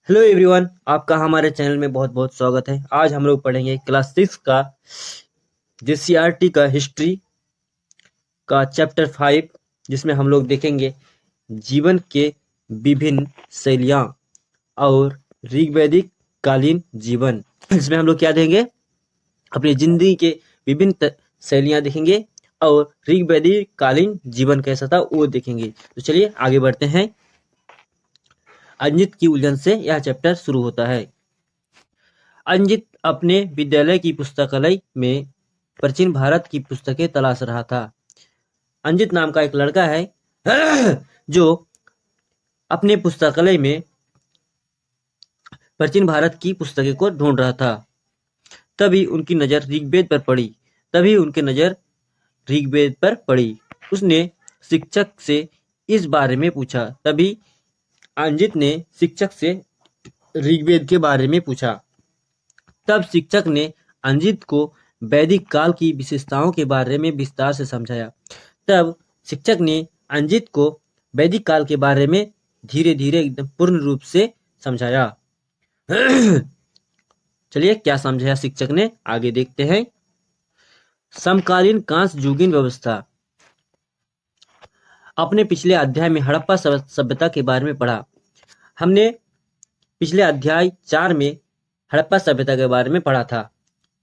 Hello everyone, आपका हमारे channel में बहुत बहुत स्वागत है। आज हम लोग पढ़ेंगे क्लास 6 का जेसीईआरटी का हिस्ट्री का चैप्टर 5, जिसमें हम लोग देखेंगे जीवन के विभिन्न शैलियाँ और ऋग्वैदिक कालीन जीवन। इसमें हम लोग क्या देंगे, अपनी जिंदगी के विभिन्न शैलियाँ देखेंगे और ऋग्वैदिक कालीन जीवन कैसा था वो देखेंगे। तो चलिए आगे बढ़ते हैं। अंजित की उलझन से यह चैप्टर शुरू होता है। अंजित अपने विद्यालय की पुस्तकालय में प्राचीन भारत की पुस्तकें तलाश रहा था। अंजित नाम का एक लड़का है जो अपने पुस्तकालय में प्राचीन भारत की पुस्तकें को ढूंढ रहा था। तभी उनकी नजर ऋग्वेद पर पड़ी। उसने शिक्षक से इस बारे में पूछा। तभी अंजित ने शिक्षक से ऋग्वेद के बारे में पूछा। तब शिक्षक ने अंजित को वैदिक काल की विशेषताओं के बारे में विस्तार से समझाया। तब शिक्षक ने अंजित को वैदिक काल के बारे में धीरे धीरे एकदम पूर्ण रूप से समझाया। चलिए क्या समझाया शिक्षक ने, आगे देखते हैं। समकालीन कांस्य युगीन व्यवस्था। अपने पिछले अध्याय में हड़प्पा सभ्यता के बारे में पढ़ा। हमने पिछले अध्याय 4 में हड़प्पा सभ्यता के बारे में पढ़ा था।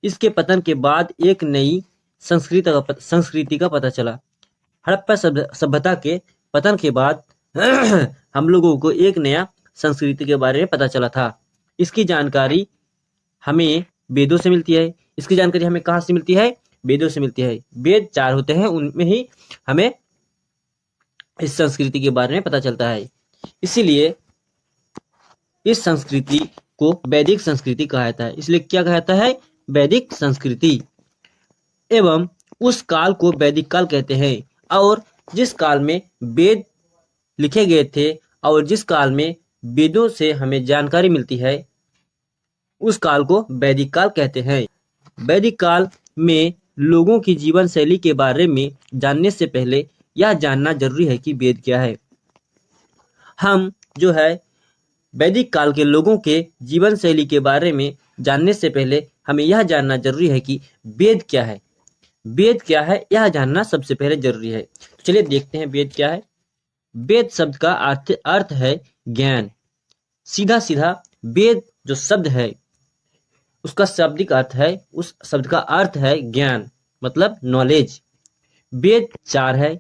इसके पतन के बाद एक नई संस्कृति का पता चला। हड़प्पा सभ्यता के पतन के बाद हम लोगों को एक नया संस्कृति के बारे में पता चला था। इसकी जानकारी हमें वेदों से मिलती है। इसकी जानकारी हमें कहाँ से मिलती है? वेदों से मिलती है। वेद 4 होते हैं, उनमें ही हमें इस संस्कृति के बारे में पता चलता है। इसीलिए इस संस्कृति को वैदिक संस्कृति कहा जाता है। इसलिए क्या कहा जाता है? वैदिक संस्कृति। एवं उस काल को वैदिक काल कहते हैं। और जिस काल में वेद लिखे गए थे और जिस काल में वेदों से हमें जानकारी मिलती है, उस काल को वैदिक काल कहते हैं। वैदिक काल में लोगों की जीवन शैली के बारे में जानने से पहले यह जानना जरूरी है कि वेद क्या है। हम जो है वैदिक काल के लोगों के जीवन शैली के बारे में जानने से पहले हमें यह जानना जरूरी है कि वेद क्या है। वेद क्या है यह जानना सबसे पहले जरूरी है। तो चलिए देखते हैं वेद क्या है। वेद शब्द का अर्थ है ज्ञान। सीधा सीधा वेद जो शब्द है उसका शाब्दिक अर्थ है, उस शब्द का अर्थ है ज्ञान, मतलब नॉलेज। वेद 4 है।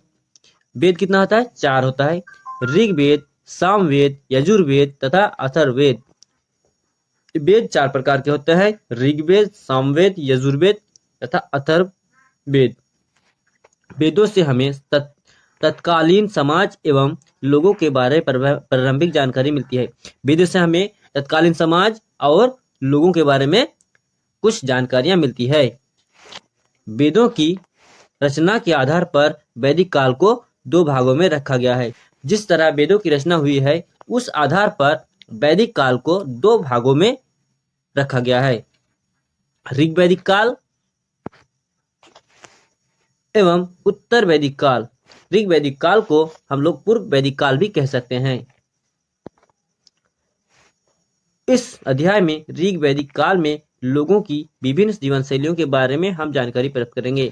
वेद कितना होता है? 4 होता है। ऋग्वेद, सामवेद, यजुर्वेद तथा अथर्ववेद। वेद 4 प्रकार के होते हैं: ऋग्वेद, सामवेद, यजुर्वेद तथा अथर्ववेद। वेदों से हमें तत्कालीन समाज एवं लोगों के बारे में प्रारंभिक जानकारी मिलती है। वेदों से हमें तत्कालीन समाज और लोगों के बारे में कुछ जानकारियां मिलती है। वेदों की रचना के आधार पर वैदिक काल को 2 भागों में रखा गया है। जिस तरह वेदों की रचना हुई है उस आधार पर वैदिक काल को 2 भागों में रखा गया है: ऋग्वैदिक काल एवं उत्तर वैदिक काल। ऋग्वैदिक काल को हम लोग पूर्व वैदिक काल भी कह सकते हैं। इस अध्याय में ऋग्वैदिक काल में लोगों की विभिन्न जीवन शैलियों के बारे में हम जानकारी प्राप्त करेंगे।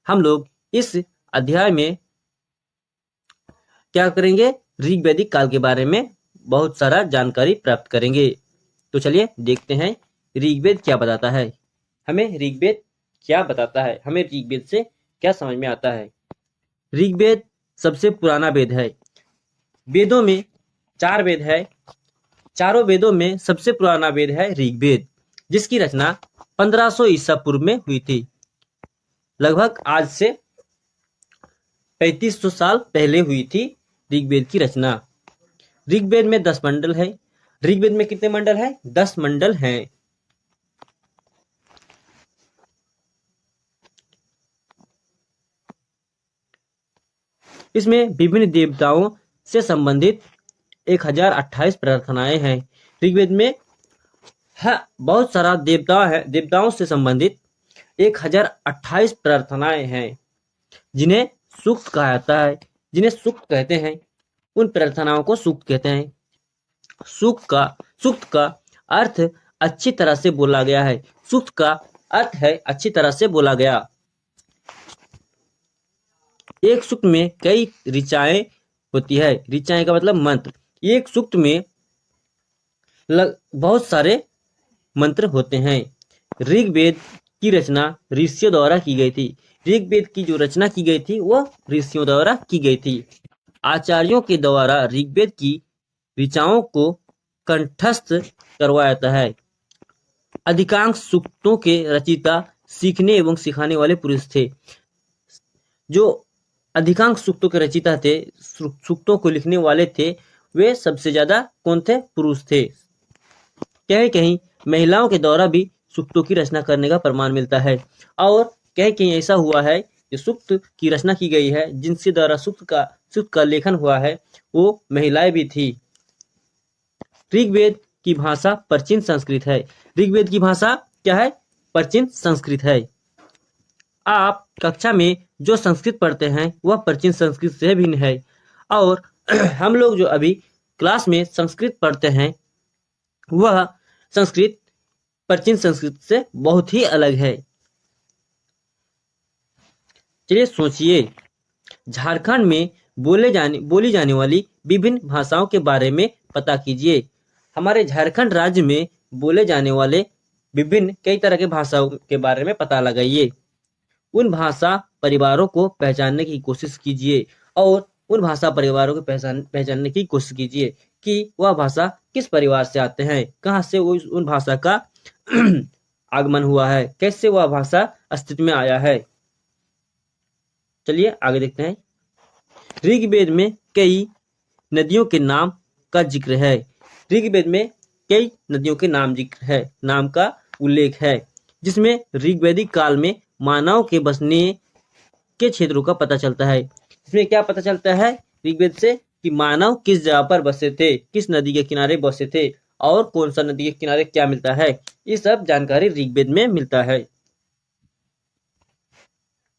हम लोग इस अध्याय में क्या करेंगे? ऋग्वैदिक काल के बारे में बहुत सारा जानकारी प्राप्त करेंगे। तो चलिए देखते हैं ऋग्वेद क्या बताता है। हमें ऋग्वेद क्या बताता है, हमें ऋग्वेद से क्या समझ में आता है। ऋग्वेद सबसे पुराना वेद है। वेदों में 4 वेद है। चारों वेदों में सबसे पुराना वेद है ऋग्वेद, जिसकी रचना 1500 ईसा पूर्व में हुई थी। लगभग आज से 3500 साल पहले हुई थी ऋग्वेद की रचना। ऋग्वेद में 10 मंडल है। ऋग्वेद में कितने मंडल है? 10 मंडल हैं। इसमें विभिन्न देवताओं से संबंधित 1028 प्रार्थनाएं हैं। ऋग्वेद में बहुत सारा देवताओं से संबंधित 1028 प्रार्थनाएं हैं, जिन्हें सूक्त कहा जाता है। जिन्हें सूक्त कहते हैं, उन प्रार्थनाओं को सूक्त कहते हैं। सूक्त का अर्थ अच्छी तरह से बोला गया है। सूक्त का अर्थ है अच्छी तरह से बोला गया। एक सूक्त में कई ऋचाएं होती है। ऋचाएं का मतलब मंत्र। एक सूक्त में बहुत सारे मंत्र होते हैं। ऋग्वेद की रचना ऋषियों द्वारा की गई थी। ऋग्वेद की जो रचना की गई थी वह ऋषियों द्वारा की गई थी। आचार्यों के द्वारा ऋग्वेद की ऋचाओं को कंठस्थ करवाया जाता है। अधिकांश सूक्तों के रचयिता सीखने एवं सिखाने वाले पुरुष थे। जो अधिकांश सूक्तों के रचयिता थे, सूक्तों को लिखने वाले थे, वे सबसे ज्यादा कौन थे? पुरुष थे। कहीं कहीं महिलाओं के द्वारा भी सूक्तों की रचना करने का प्रमाण मिलता है और कहीं कहीं ऐसा हुआ है कि सूक्त की रचना की गई है जिनसे द्वारा सूक्त का लेखन हुआ है, वो महिलाएं भी थी। ऋग्वेद की भाषा प्राचीन संस्कृत है। ऋग्वेद की भाषा क्या है? प्राचीन संस्कृत है। आप कक्षा में जो संस्कृत पढ़ते हैं वह प्राचीन संस्कृत से भिन्न है और हम लोग जो अभी क्लास में संस्कृत पढ़ते हैं वह संस्कृत प्राचीन संस्कृत से बहुत ही अलग है। चलिए सोचिए, झारखंड में बोली जाने वाली विभिन्न भाषाओं के बारे में पता कीजिए। हमारे झारखंड राज्य में बोले जाने वाले विभिन्न कई तरह के भाषाओं के बारे में पता लगाइए। उन भाषा परिवारों को पहचानने की कोशिश कीजिए और उन भाषा परिवारों को पहचानने की कोशिश कीजिए कि वह भाषा किस परिवार से आते हैं, कहाँ से उन भाषा का आगमन हुआ है, कैसे वह भाषा अस्तित्व में आया है। चलिए आगे देखते हैं। ऋग्वेद में कई नदियों के नाम का जिक्र है। ऋग्वेद में कई नदियों के नाम का उल्लेख है, जिसमें ऋग्वैदिक काल में मानव के बसने के क्षेत्रों का पता चलता है। इसमें क्या पता चलता है ऋग्वेद से? कि मानव किस जगह पर बसे थे, किस नदी के किनारे बसे थे और कौन सा नदी के किनारे क्या मिलता है, ये सब जानकारी ऋग्वेद में मिलता है।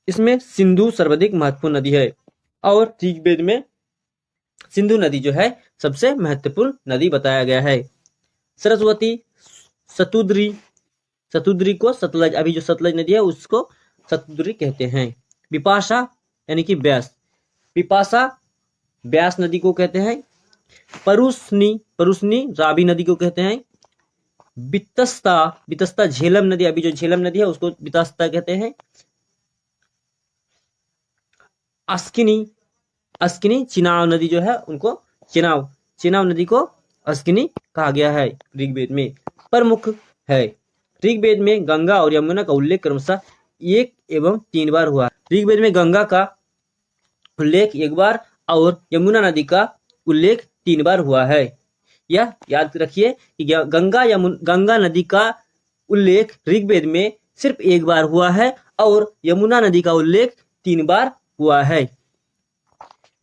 इसमें सिंधु सर्वाधिक महत्वपूर्ण नदी है और ऋग्वेद में सिंधु नदी जो है सबसे महत्वपूर्ण नदी बताया गया है। सरस्वती, सतुद्री को सतलज, अभी जो सतलज नदी है उसको सतुद्री कहते हैं। विपाशा यानी कि व्यास, विपाशा व्यास नदी को कहते हैं। परुष्णी रावी नदी को कहते हैं। वितस्ता झेलम नदी, अभी जो झेलम नदी है उसको वितस्ता कहते हैं। अस्किनी चिनाव नदी जो है उनको चिनाव नदी को अस्किनी कहा गया है। ऋग्वेद में प्रमुख है। ऋग्वेद में गंगा और यमुना का उल्लेख क्रमशः 1 एवं 3 बार हुआ। ऋग्वेद में गंगा का उल्लेख 1 बार और यमुना नदी का उल्लेख 3 बार हुआ है। यह याद रखिए कि गंगा नदी का उल्लेख ऋग्वेद में सिर्फ 1 बार हुआ है और यमुना नदी का उल्लेख 3 बार हुआ है।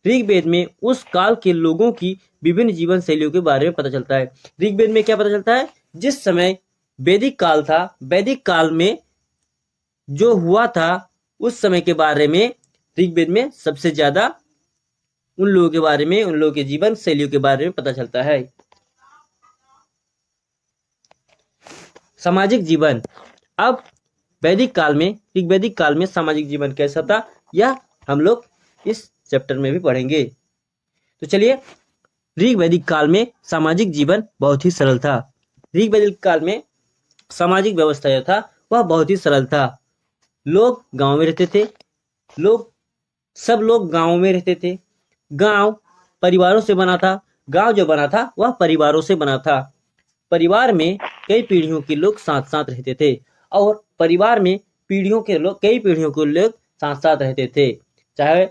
ऋग्वेद में उस काल के लोगों की विभिन्न जीवन शैलियों के बारे में पता चलता है। ऋग्वेद में क्या पता चलता है? जिस समय वैदिक काल था, वैदिक काल में जो हुआ था उस समय के बारे में ऋग्वेद में सबसे ज्यादा उन लोगों के बारे में, उन लोगों के जीवन शैलियों के बारे में पता चलता है। सामाजिक जीवन। अब वैदिक काल में, ऋग्वैदिक काल में सामाजिक जीवन कैसा था यह हम लोग इस चैप्टर में भी पढ़ेंगे। तो चलिए, ऋग्वैदिक काल में सामाजिक जीवन बहुत ही सरल था। ऋग्वैदिक काल में सामाजिक व्यवस्था जो था वह बहुत ही सरल था। लोग गांव में रहते थे, सब लोग गांव में रहते थे। गांव परिवारों से बना था। गांव जो बना था वह परिवारों से बना था। परिवार में कई पीढ़ियों के लोग साथ साथ रहते थे और परिवार में कई पीढ़ियों के लोग साथ साथ रहते थे। चाहे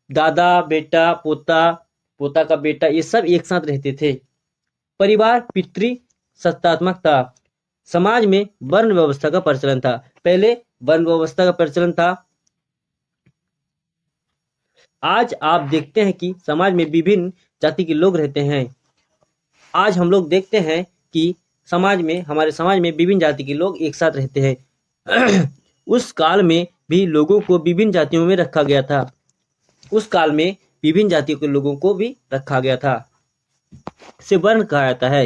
दादा बेटा, पोता का बेटा, ये सब एक साथ रहते थे। परिवार पितृ सत्तात्मक था। समाज में वर्ण व्यवस्था का प्रचलन था। पहले वर्ण व्यवस्था का प्रचलन था। आज आप देखते हैं कि समाज में विभिन्न जाति के लोग रहते हैं। आज हम लोग देखते हैं कि हमारे समाज में विभिन्न जाति के लोग एक साथ रहते हैं। उस काल में भी लोगों को विभिन्न जातियों में रखा गया था। उस काल में विभिन्न जातियों के लोगों को भी रखा गया था। इसे वर्ण कहा जाता है,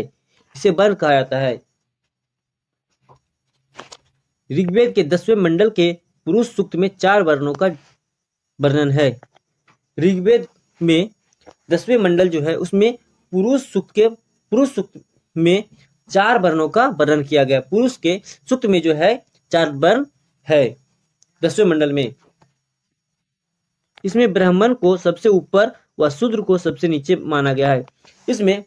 इसे वर्ण कहा जाता है। ऋग्वेद के 10वें मंडल के पुरुष सूक्त में 4 वर्णों का वर्णन है। ऋग्वेद में 10वें मंडल जो है उसमें पुरुष सूक्त में 4 वर्णों का वर्णन किया गया। पुरुष के सूक्त में जो है 4 वर्ण है 10वें मंडल में। इसमें ब्राह्मण को सबसे ऊपर व शूद्र को सबसे नीचे माना गया है। इसमें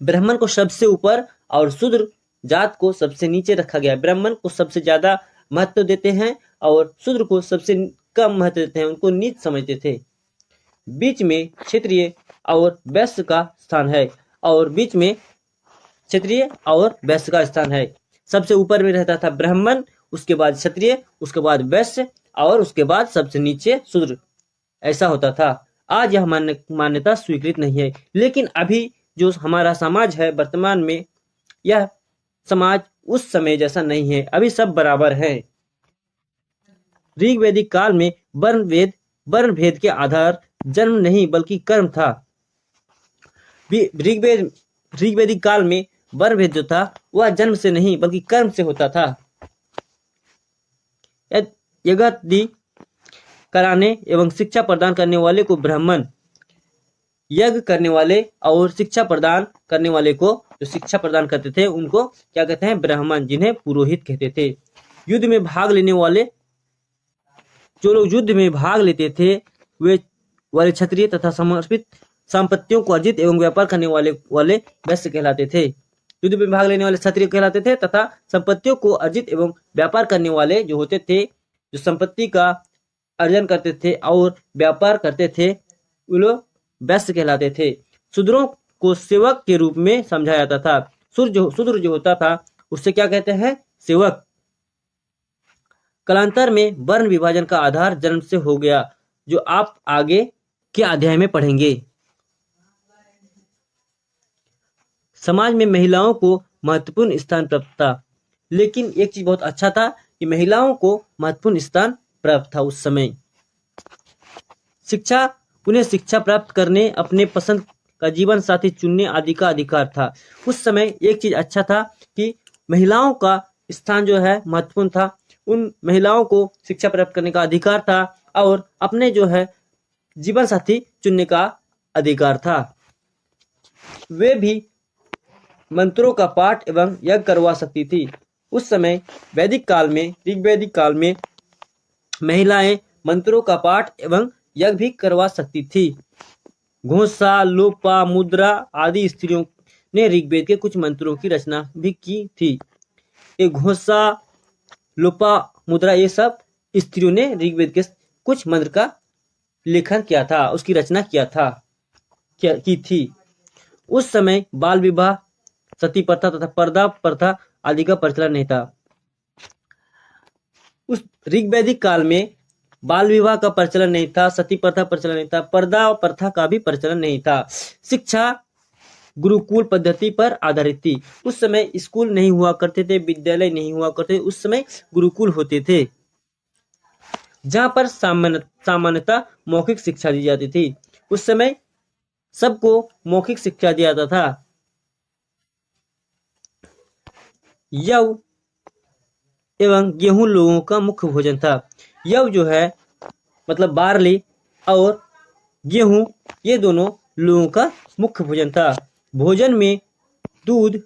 ब्राह्मण को सबसे ऊपर और शूद्र जात को सबसे नीचे रखा गया है। ब्राह्मण को सबसे ज्यादा महत्व देते हैं और शूद्र को सबसे कम महत्व देते हैं, उनको नीच समझते थे। बीच में क्षत्रिय और वैश्य का स्थान है, और बीच में क्षत्रिय और वैश्य का स्थान है। सबसे ऊपर में रहता था ब्राह्मण, उसके बाद क्षत्रिय, उसके बाद वैश्य और उसके बाद सबसे नीचे शूद्र, ऐसा होता था। आज यह मान्यता स्वीकृत नहीं है, लेकिन अभी जो हमारा समाज है वर्तमान में, यह समाज उस समय जैसा नहीं है, अभी सब बराबर है। ऋग्वैदिक काल में वर्ण भेद के आधार जन्म नहीं बल्कि कर्म था। ऋग्वैदिक काल में वर्ण भेद जो था वह जन्म से नहीं बल्कि कर्म से होता था। यज्ञ कराने एवं शिक्षा प्रदान करने वाले को ब्राह्मण, यज्ञ करने वाले और शिक्षा प्रदान करने वाले को, जो शिक्षा प्रदान करते थे उनको क्या कहते हैं? ब्राह्मण, जिन्हें पुरोहित कहते थे। युद्ध में भाग लेने वाले, जो लोग युद्ध में भाग लेते थे वे वाले क्षत्रिय तथा समर्पित संपत्तियों को अर्जित एवं व्यापार करने वाले वैश्य कहलाते थे। युद्ध में भाग लेने वाले क्षत्रिय कहलाते थे तथा संपत्तियों को अर्जित एवं व्यापार करने वाले जो होते थे, जो संपत्ति का अर्जन करते थे और व्यापार करते थे, वे लोग वैश्य कहलाते थे। शूद्रों को सेवक के रूप में समझा जाता था। शूद्र जो होता था उससे क्या कहते हैं? सेवक। कालांतर में वर्ण विभाजन का आधार जन्म से हो गया, जो आप आगे के अध्याय में पढ़ेंगे। समाज में महिलाओं को महत्वपूर्ण स्थान प्राप्त था, लेकिन एक चीज बहुत अच्छा था कि महिलाओं को महत्वपूर्ण स्थान प्राप्त था उस समय। उन्हें शिक्षा प्राप्त करने, अपने पसंद का जीवन साथी चुनने आदि का अधिकार था। उस समय एक चीज अच्छा था कि महिलाओं का स्थान जो है महत्वपूर्ण था। उन महिलाओं को शिक्षा प्राप्त करने का अधिकार था और अपने जो है जीवन साथी चुनने का अधिकार था। वे भी मंत्रों का पाठ एवं यज्ञ करवा सकती थी। उस समय वैदिक काल में, ऋग्वैदिक काल में महिलाएं मंत्रों का पाठ एवं यज्ञ भी करवा सकती थी। घोषा, लोपा, मुद्रा आदि स्त्रियों ने ऋग्वेद के कुछ मंत्रों की रचना भी की थी। ये घोषा, लोपा, मुद्रा, ये सब स्त्रियों ने ऋग्वेद के कुछ मंत्र का लेखन किया था, उसकी रचना की थी। उस समय बाल विवाह, सती प्रथा तथा पर्दा प्रथा आदि का प्रचलन नहीं था। उस ऋग्वैदिक काल में बाल विवाह का प्रचलन नहीं था, सती प्रथा प्रचलन नहीं था, पर्दा प्रथा का भी प्रचलन नहीं था। शिक्षा गुरुकुल पद्धति पर आधारित थी। उस समय स्कूल नहीं हुआ करते थे, विद्यालय नहीं हुआ करते, उस समय गुरुकुल होते थे, जहां पर सामान्यतः मौखिक शिक्षा दी जाती थी। उस समय सबको मौखिक शिक्षा दिया जाता था। यव एवं गेहूं लोगों का मुख्य भोजन था। यव जो है मतलब बार्ली और गेहूं, ये दोनों लोगों का मुख्य भोजन था। भोजन में दूध,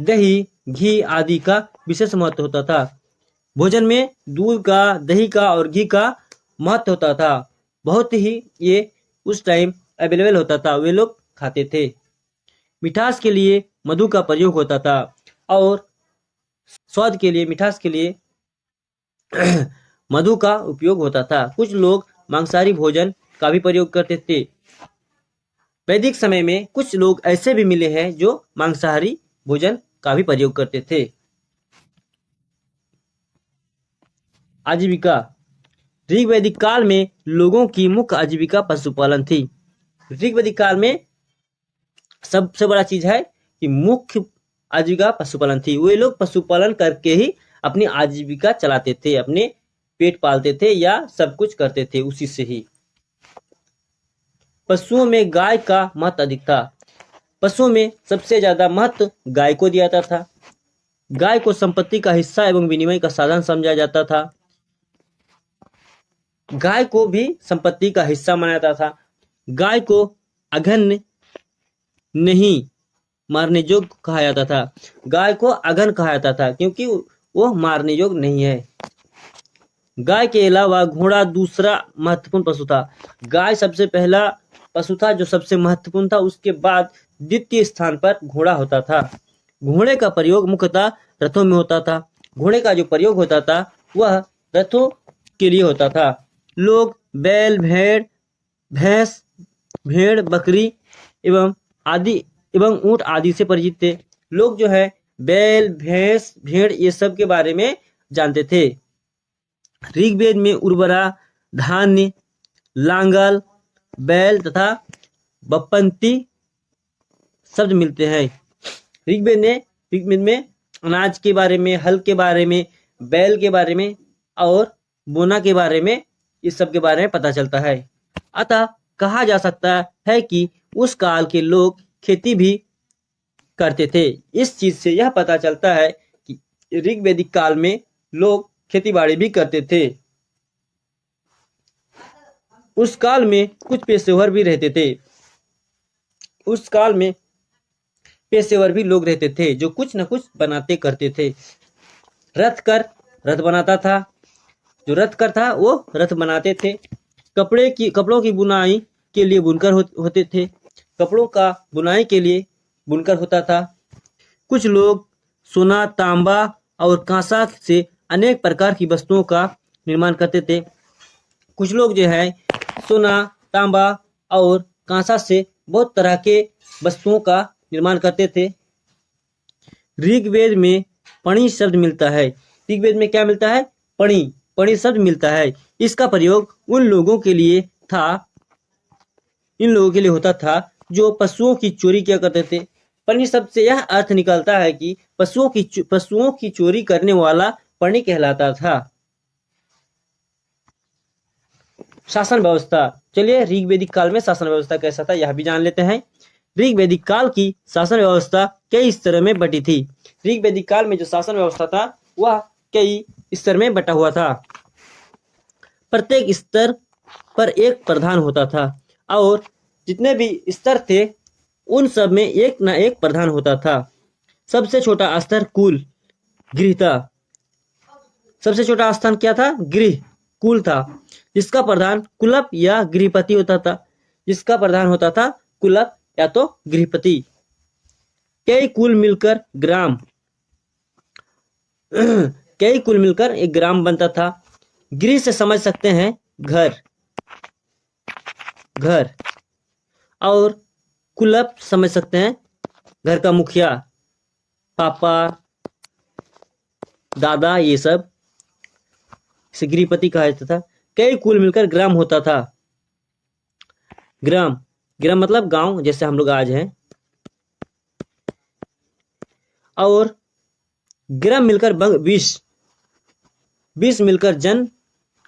दही, घी आदि का विशेष महत्व होता था। भोजन में दूध का, दही का और घी का महत्व होता था। बहुत ही ये उस टाइम अवेलेबल होता था, वे लोग खाते थे। मिठास के लिए मधु का प्रयोग होता था और स्वाद के लिए, मिठास के लिए मधु का उपयोग होता था। कुछ लोग मांसाहारी भोजन का भी प्रयोग करते थे। वैदिक समय में कुछ लोग ऐसे भी मिले हैं जो मांसाहारी भोजन का भी प्रयोग करते थे। आजीविका। ऋग्वैदिक काल में लोगों की मुख्य आजीविका पशुपालन थी। ऋग्वैदिक काल में सबसे बड़ा चीज है कि मुख्य आजीविका पशुपालन थी। वे लोग पशुपालन करके ही अपनी आजीविका चलाते थे, अपने पेट पालते थे या सब कुछ करते थे उसी से ही। पशुओं में गाय का महत्व अधिक था। पशुओं में सबसे ज्यादा महत्व गाय को दिया जाता था। गाय को संपत्ति का हिस्सा एवं विनिमय का साधन समझा जाता था। गाय को भी संपत्ति का हिस्सा माना जाता था। गाय को अघन्य नहीं मारने योग्य कहा जाता था। गाय को अघन कहा जाता था क्योंकि वो मारने योग्य नहीं है। गाय के अलावा घोड़ा दूसरा महत्वपूर्ण पशु था। गाय सबसे पहला पशु था जो सबसे महत्वपूर्ण था। उसके बाद द्वितीय स्थान पर घोड़ा होता था। घोड़े का प्रयोग मुख्यतः रथों में होता था। घोड़े का जो प्रयोग होता था वह रथों के लिए होता था। लोग बैल, भेड़, भैंस, भेड़, बकरी एवं ऊंट आदि से परिचित थे। लोग जो है बैल, भैंस, भेड़ ये सब के बारे में जानते थे। ऋग्वेद में उर्वरा, धान्य, लांगल, बैल तथा बपंती शब्द मिलते हैं। ऋग्वेद में अनाज के बारे में, हल के बारे में, बैल के बारे में और बोना के बारे में, इस सब के बारे में पता चलता है। अतः कहा जा सकता है कि उस काल के लोग खेती भी करते थे। इस चीज से यह पता चलता है कि ऋग्वेदिक काल में लोग खेती बाड़ी भी करते थे। उस काल में कुछ पेशेवर भी रहते थे। उस काल में पेशेवर भी लोग रहते थे जो कुछ न कुछ बनाते करते थे। रथ बनाता था। जो रथकर था वो रथ बनाते थे। कपड़ों की बुनाई के लिए बुनकर होते थे। कपड़ों का बुनाई के लिए बुनकर होता था। कुछ लोग सोना, तांबा और कांसा से अनेक प्रकार की वस्तुओं का निर्माण करते थे। कुछ लोग जो है सोना, तांबा और कांसा से बहुत तरह के वस्तुओं का निर्माण करते थे। ऋग्वेद में पणि शब्द मिलता है। ऋग्वेद में क्या मिलता है? पणि शब्द मिलता है। इसका प्रयोग इन लोगों के लिए होता था जो पशुओं की चोरी किया करते थे। पणि शब्द से यह अर्थ निकलता है कि पशुओं की चोरी करने वाला पणि कहलाता था। शासन व्यवस्था। चलिए ऋग्वेदिक काल में शासन व्यवस्था कैसा था यह भी जान लेते हैं। ऋग्वेदिक काल की शासन व्यवस्था कई स्तरों में बटी थी। ऋग्वेदिक काल में जो शासन व्यवस्था था वह कई स्तर में बटा हुआ था। प्रत्येक स्तर पर एक प्रधान होता था और जितने भी स्तर थे उन सब में एक न एक प्रधान होता था। सबसे छोटा स्तर गृह था। सबसे छोटा स्थान क्या था? कुल था, जिसका प्रधान कुलप या गृहपति होता था। जिसका प्रधान होता था कुलप या तो गृहपति। कई कुल मिलकर एक ग्राम बनता था। गृह से समझ सकते हैं घर और कुलप समझ सकते हैं घर का मुखिया, पापा, दादा, ये सब इसे गृहपति कहा जाता था। कई कुल मिलकर ग्राम होता था। ग्राम मतलब गांव, जैसे हम लोग आज हैं। और ग्राम मिलकर 20 मिलकर जन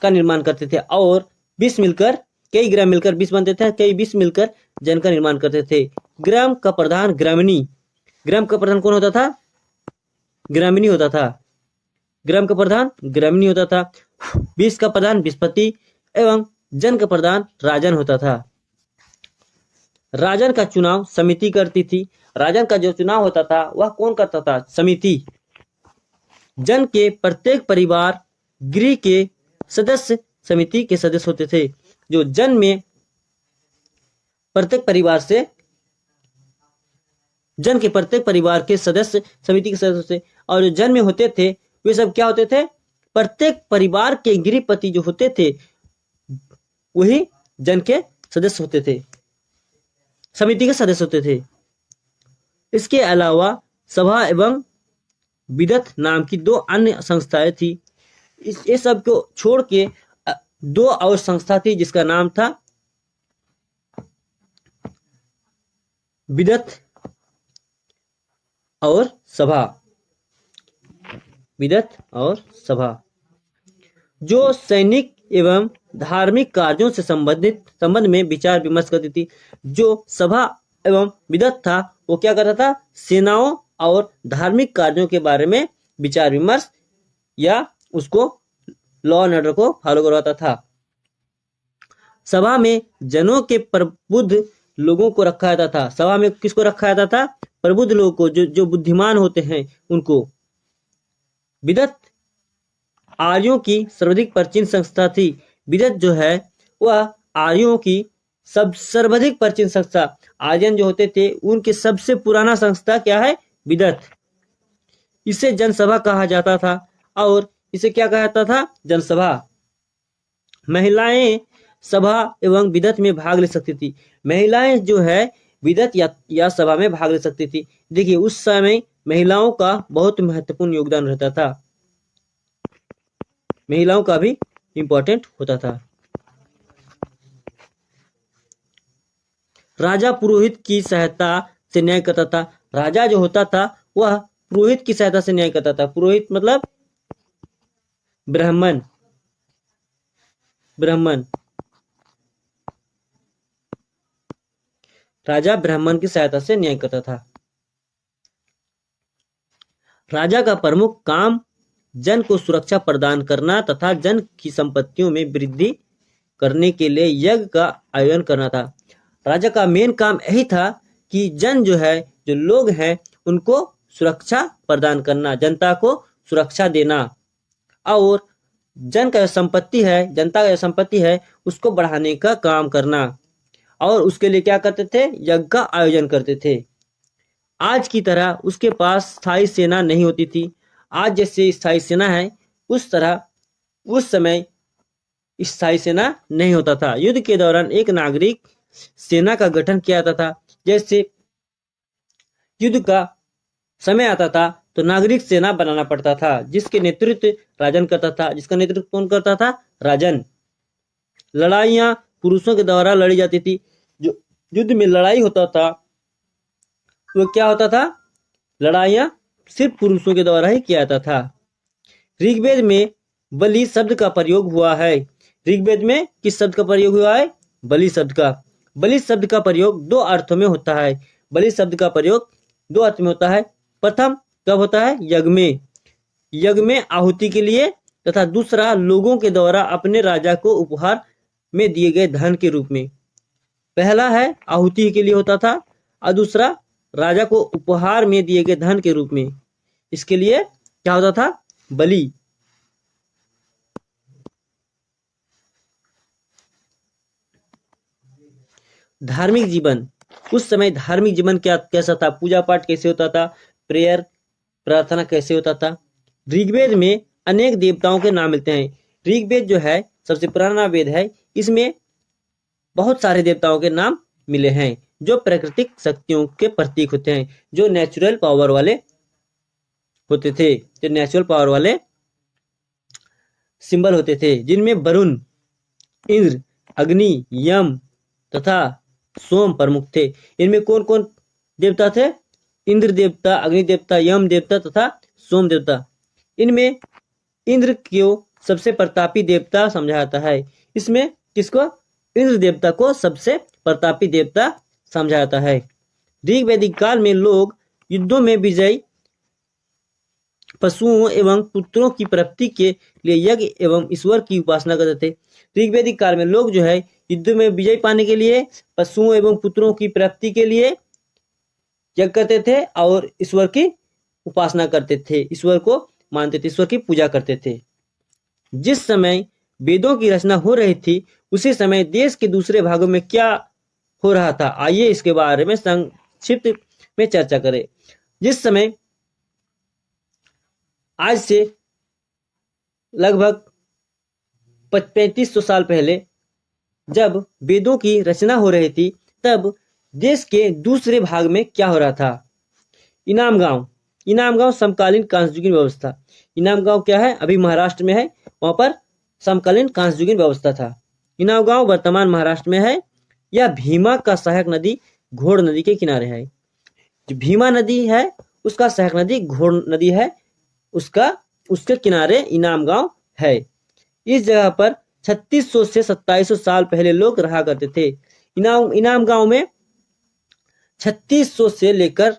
का निर्माण करते थे और 20 मिलकर कई ग्राम मिलकर 20 बनते थे, कई 20 मिलकर जन का निर्माण करते थे। ग्राम का प्रधान ग्राम का प्रधान कौन होता था? ग्रामीणी होता था। ग्राम का प्रधान ग्रामीणी होता था। 20 का प्रधान विस्पति एवं जन का प्रधान राजन होता था। राजन का चुनाव समिति करती थी। राजन का जो चुनाव होता था वह कौन करता था? समिति। जन के प्रत्येक परिवार गृह के सदस्य समिति के सदस्य होते थे। जो जन में प्रत्येक परिवार से जन के प्रत्येक परिवार के सदस्य समिति के सदस्य थे। और जो जन में होते थे वे सब क्या होते थे? प्रत्येक परिवार के गृहपति जो होते थे वही जन के सदस्य होते थे, समिति के सदस्य होते थे। इसके अलावा सभा एवं विदत नाम की 2 अन्य संस्थाएं थी। ये सब को छोड़ के 2 और संस्था थी जिसका नाम था विदत और सभा। जो सैनिक एवं धार्मिक कार्यों से संबंध में विचार विमर्श करती थी। जो सभा एवं विदत था वो क्या करता था, सेनाओं और धार्मिक कार्यों के बारे में विचार विमर्श या उसको लॉ एंड ऑर्डर को फॉलो करवाता था। सभा में जनों के प्रबुद्ध लोगों को रखा जाता था। सभा में किसको रखा जाता था, प्रबुद्ध लोगों को, जो बुद्धिमान होते हैं उनको। विदत आर्यों की सर्वाधिक प्राचीन संस्था थी। विदत जो है वह आर्यों की सर्वाधिक प्राचीन संस्था, आर्यन जो होते थे उनके सबसे पुराना संस्था क्या है, विदत। इसे जनसभा कहा जाता था और इसे क्या कहा जाता था, जनसभा। महिलाएं सभा एवं विदत में भाग ले सकती थी। महिलाएं जो है विदत या सभा में भाग ले सकती थी। देखिए उस समय महिलाओं का बहुत महत्वपूर्ण योगदान रहता था, महिलाओं का भी इंपॉर्टेंट होता था। राजा पुरोहित की सहायता से न्याय करता था। राजा जो होता था वह पुरोहित की सहायता से न्याय करता था। पुरोहित मतलब ब्राह्मण। राजा ब्राह्मण की सहायता से न्याय करता था। राजा का प्रमुख काम जन को सुरक्षा प्रदान करना तथा जन की संपत्तियों में वृद्धि करने के लिए यज्ञ का आयोजन करना था। राजा का मेन काम यही था कि जन जो है, जो लोग हैं उनको सुरक्षा प्रदान करना, जनता को सुरक्षा देना और जन का जो संपत्ति है, जनता का जो संपत्ति है उसको बढ़ाने का काम करना। और उसके लिए क्या करते थे, यज्ञ का आयोजन करते थे। आज की तरह उसके पास स्थायी सेना नहीं होती थी। आज जैसे स्थायी सेना है उस तरह उस समय स्थायी सेना नहीं होता था। युद्ध के दौरान एक नागरिक सेना का गठन किया जाता था। जैसे युद्ध का समय आता था तो नागरिक सेना बनाना पड़ता था जिसके नेतृत्व राजन करता था। जिसका नेतृत्व कौन करता था, राजन। लड़ाइयां पुरुषों के द्वारा लड़ी जाती थी। जो युद्ध में लड़ाई होता था वो क्या होता था, लड़ाइयां सिर्फ पुरुषों के द्वारा ही किया जाता था। ऋग्वेद में बलि शब्द का प्रयोग हुआ है। ऋग्वेद में किस शब्द का प्रयोग हुआ है, बलि शब्द का। बलि शब्द का प्रयोग दो अर्थों में होता है। बलि शब्द का प्रयोग दो अर्थ में होता है। प्रथम कब होता है, यज्ञ में आहुति के लिए, तथा दूसरा लोगों के द्वारा अपने राजा को उपहार में दिए गए धन के रूप में। पहला है आहुति के लिए होता था और दूसरा राजा को उपहार में दिए गए धन के रूप में। इसके लिए क्या होता था, बलि। धार्मिक जीवन, उस समय धार्मिक जीवन कैसा था, पूजा पाठ कैसे होता था, प्रेयर प्रार्थना कैसे होता था। ऋग्वेद में अनेक देवताओं के नाम मिलते हैं। ऋग्वेद जो है सबसे पुराना वेद है। इसमें बहुत सारे देवताओं के नाम मिले हैं जो प्राकृतिक शक्तियों के प्रतीक होते हैं, जो नेचुरल पावर वाले होते थे, जो नेचुरल पावर वाले सिंबल होते थे, जिनमें वरुण, इंद्र, अग्नि, यम तथा सोम प्रमुख थे। इनमें कौन कौन देवता थे, इंद्र देवता, अग्नि देवता, यम देवता तथा सोम देवता। इनमें इंद्र को सबसे प्रतापी देवता समझा जाता है। इसमें किसको, इंद्र देवता को सबसे प्रतापी देवता समझा जाता है। ऋग्वैदिक काल में लोग युद्धों में विजयी पशुओं एवं पुत्रों की प्राप्ति के लिए यज्ञ एवं ईश्वर की उपासना करते थे। ऋग्वैदिक काल में लोग जो है युद्ध में विजय पाने के लिए पशुओं एवं पुत्रों की प्राप्ति के लिए यज्ञ करते थे और ईश्वर की उपासना करते थे, ईश्वर को मानते थे, ईश्वर की पूजा करते थे। जिस समय वेदों की रचना हो रही थी उसी समय देश के दूसरे भागों में क्या हो रहा था, आइए इसके बारे में संक्षिप्त में चर्चा करें। जिस समय आज से लगभग 3500 साल पहले जब वेदों की रचना हो रही थी तब देश के दूसरे भाग में क्या हो रहा था, इनाम गांव समकालीन कांस्युगीन व्यवस्था। इनाम गांव क्या है, अभी महाराष्ट्र में है, वहां पर समकालीन कांस्युगीन व्यवस्था था। इनाम गांव वर्तमान महाराष्ट्र में है। यह भीमा का सहायक नदी घोड़ नदी के किनारे है। जो भीमा नदी है उसका सहायक नदी घोड़ नदी है, उसके किनारे इनाम गांव है। इस जगह पर 3600 से 2700 साल पहले लोग रहा करते थे। इनाम गांव में 3600 से लेकर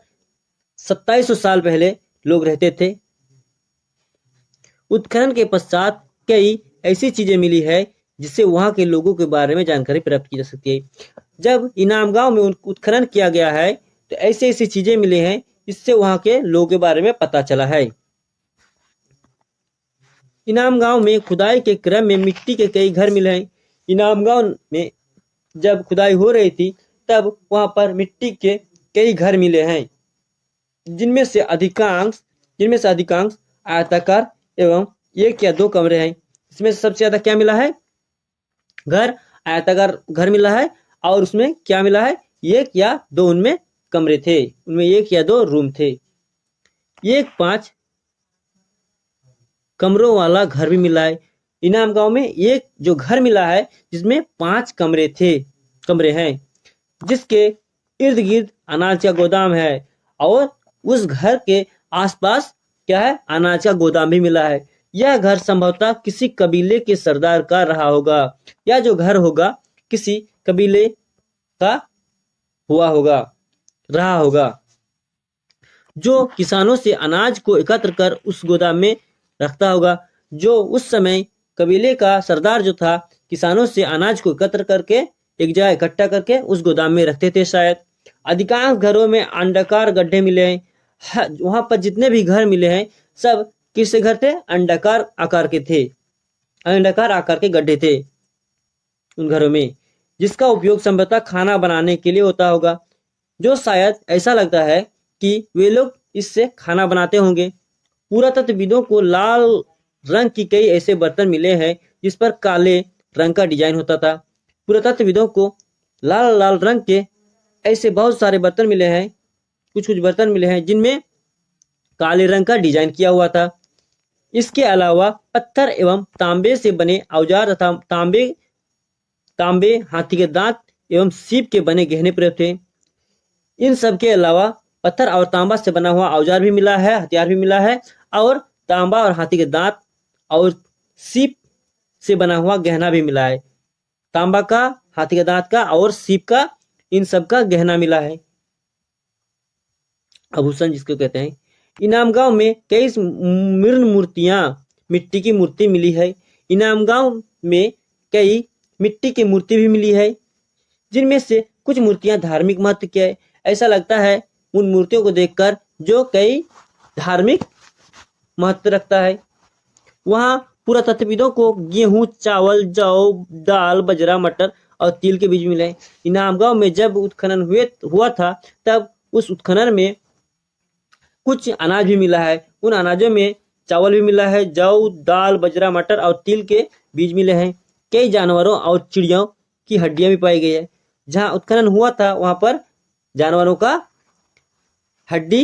2700 साल पहले लोग रहते थे। उत्खनन के पश्चात कई ऐसी चीजें मिली है जिससे वहां के लोगों के बारे में जानकारी प्राप्त की जा सकती है। जब इनाम गांव में उत्खनन किया गया है तो ऐसी ऐसी चीजें मिली हैं जिससे वहां के लोगों के बारे में पता चला है। इनाम गांव में खुदाई के क्रम में मिट्टी के कई घर मिले हैं। इनाम गांव में जब खुदाई हो रही थी तब वहां पर मिट्टी के कई घर मिले हैं, जिनमें से अधिकांश आयताकार एवं 1 या 2 कमरे हैं। इसमें सबसे ज्यादा क्या मिला है? घर, आयताकार घर मिला है और उसमें क्या मिला है? 1 या 2 उनमें कमरे थे, उनमें 1 या 2 रूम थे। 5 कमरों वाला घर भी मिला है। इनाम गांव में एक जो घर मिला है जिसमें 5 कमरे हैं, जिसके इर्द गिर्द अनाज का गोदाम है और उस घर के आसपास क्या है? अनाज का गोदाम भी मिला है। यह घर संभवतः किसी कबीले के सरदार का रहा होगा, या जो घर होगा किसी कबीले का रहा होगा, जो किसानों से अनाज को एकत्र कर उस गोदाम में रखता होगा। जो उस समय कबीले का सरदार जो था, किसानों से अनाज को एकत्र करके एक जगह इकट्ठा करके उस गोदाम में रखते थे शायद। अधिकांश घरों में अंडाकार गड्ढे मिले हैं। वहां पर जितने भी घर मिले हैं सब किससे घर थे? अंडाकार आकार के थे, अंडाकार आकार के गड्ढे थे उन घरों में, जिसका उपयोग संभवतः खाना बनाने के लिए होता होगा। जो शायद ऐसा लगता है कि वे लोग इससे खाना बनाते होंगे। पुरातत्वविदों को लाल रंग की कई ऐसे बर्तन मिले हैं जिस पर काले रंग का डिजाइन होता था। पुरातत्वविदों को लाल लाल रंग के ऐसे बहुत सारे बर्तन मिले हैं, कुछ बर्तन मिले हैं जिनमें काले रंग का डिजाइन किया हुआ था। इसके अलावा पत्थर एवं तांबे से बने औजार तथा तांबे, हाथी के दांत एवं सीप के बने गहने प्रयोग थे। इन सब के अलावा पत्थर और तांबा से बना हुआ औजार भी मिला है, हथियार भी मिला है, और तांबा और हाथी के दांत और सीप से बना हुआ गहना भी मिला है। तांबा का, हाथी के दांत का और सीप का, इन सब का गहना मिला है, आभूषण जिसको कहते हैं। इनाम गांव में कई मृण मूर्तियां, मिट्टी की मूर्ति मिली है। इनाम गांव में कई मिट्टी की मूर्ति भी मिली है, जिनमें से कुछ मूर्तियां धार्मिक महत्व की है। ऐसा लगता है उन मूर्तियों को देखकर जो कई धार्मिक महत्व रखता है। वहां पुरातत्वविदों को गेहूं, चावल, जौ, दाल, बजरा, मटर और तिल के बीज मिले। इनाम गांव में जब उत्खनन हुआ था तब उस उत्खनन में कुछ अनाज भी मिला है। उन अनाजों में चावल भी मिला है, जौ, दाल, बजरा, मटर और तिल के बीज मिले हैं। कई जानवरों और चिड़ियों की हड्डियां भी पाई गई है। जहां उत्खनन हुआ था वहां पर जानवरों का हड्डी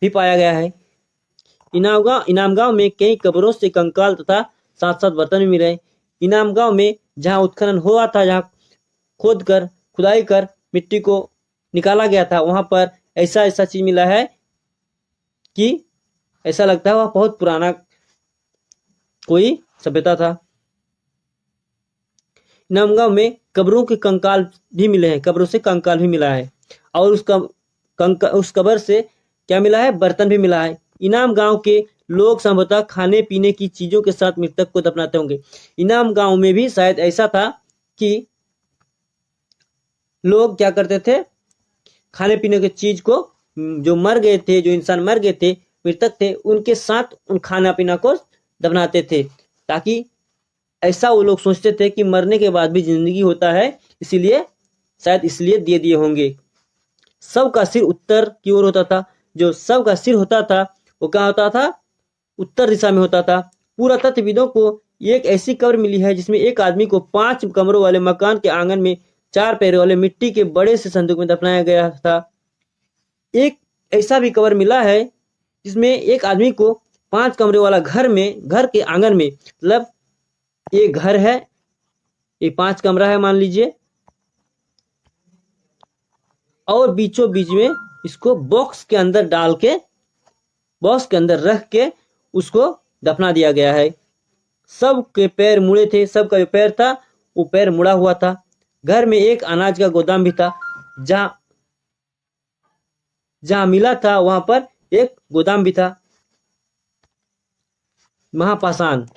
भी पाया गया है। इनाम गांव में कई कब्रों से कंकाल तथा साथ साथ बर्तन भी मिले हैं। इनाम गांव में जहां उत्खनन हुआ था, जहां खुदाई कर मिट्टी को निकाला गया था, वहां पर ऐसा चीज मिला है कि ऐसा लगता है वह बहुत पुराना कोई सभ्यता था। इनाम गांव में कब्रों के कंकाल भी मिले हैं, कब्रों से कंकाल भी मिला है, और उस कब्र से क्या मिला है? बर्तन भी मिला है। इनाम गांव के लोग संभवतः खाने पीने की चीजों के साथ मृतक को दफनाते होंगे। इनाम गांव में भी शायद ऐसा था कि लोग क्या करते थे? खाने पीने की चीज को, जो मर गए थे, जो इंसान मर गए थे, मृतक थे, उनके साथ उन खाना पीना को दफनाते थे, ताकि ऐसा वो लोग सोचते थे कि मरने के बाद भी जिंदगी होता है, इसीलिए शायद इसलिए दे दिए होंगे। सबका सिर उत्तर की ओर होता था। जो सबका सिर होता था वो क्या होता था? उत्तर दिशा में होता था। पुरातत्वविदों को एक ऐसी कब्र मिली है जिसमें एक आदमी को 5 कमरों वाले मकान के आंगन में 4 पैरों वाले मिट्टी के बड़े से संदूक में दफनाया गया था। एक ऐसा भी कब्र मिला है जिसमें एक आदमी को 5 कमरे वाला घर के आंगन में, मतलब ये घर है, ये 5 कमरा है मान लीजिए, और बीचों बीच में इसको बॉक्स के अंदर रख के उसको दफना दिया गया है। सब के पैर मुड़े थे, सबका जो पैर था वो पैर मुड़ा हुआ था। घर में एक अनाज का गोदाम भी था, जहाँ जहाँ मिला था वहां पर एक गोदाम भी था। महापाषाण,